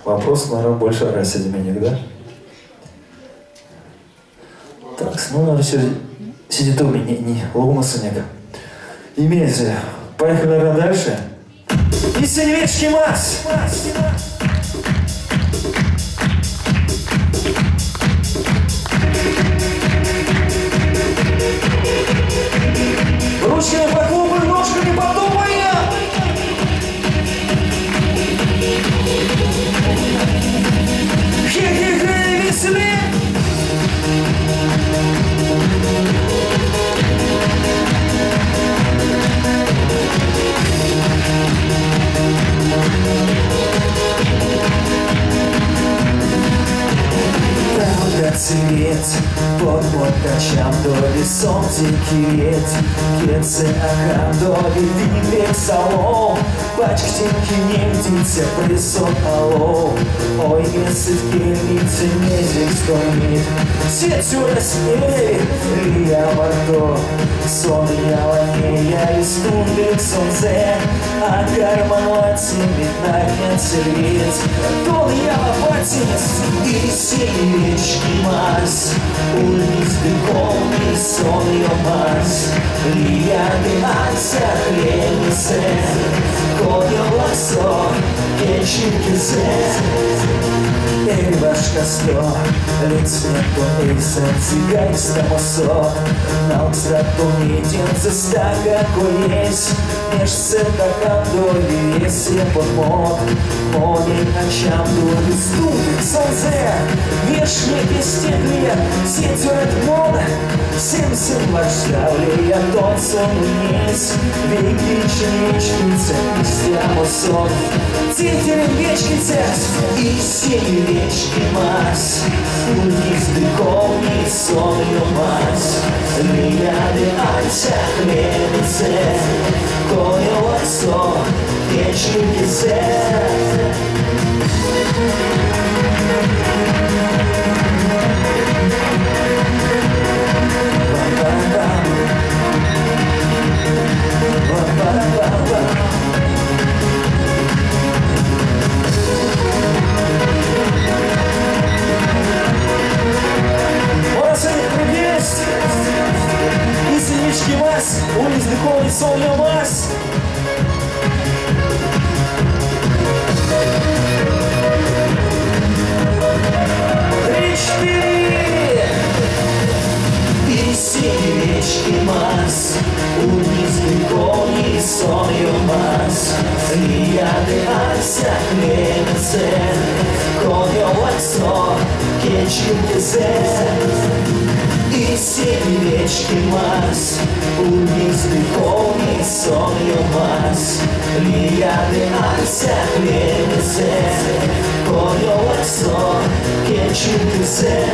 Вопрос, наверное, больше расе Деменник, да? Так, ну, наверное, все сидит у меня, не ломался нет. Имеется. Поехали, наверное, дальше. И синевички Макс! Ручками похлопай, ножками потопай! Хе-хе-хе, веселее! Цвет под ночам доли солнце киет, кецы акандоли винвек салон, пачктинки не птица присот алло, ой, если в кельнице мезик стонет, сетью раснеет, лия варто, сон яланея из тундек солнце, а карман оценит на концерт, тон яла патинец и синевички Марс, улиц дыховный сон ее Марс, лияды альца хлебнице, коньо лаксо, кечики зе. Эй, башка сто, лиц нету, эй, сенсигай стамосо, наукстрату нитин цеста какой есть, меж центакам доли есть я подмог, мони ночам доли ступик солзе, вешники стекли, сетет мода, сим-сим вождавли, я тот сон вниз, веки чиничницы, стямосо, титери вечкицы, и синевички Марс, вниз дыховный сон ее Марс, лияды альца хлебнице, коньо лаксо, кечики зе. И синички Марс, улиц дыховный сон ее Марс. И синевички Марс, улиц дыховный сон ее Марс, лияды альца хлебнице, коньо лаксо, кечики зе. И синевички Марс, улиц дыховный сон ее Марс, лияды альца хлебнице, коньо лаксо, кечики зе.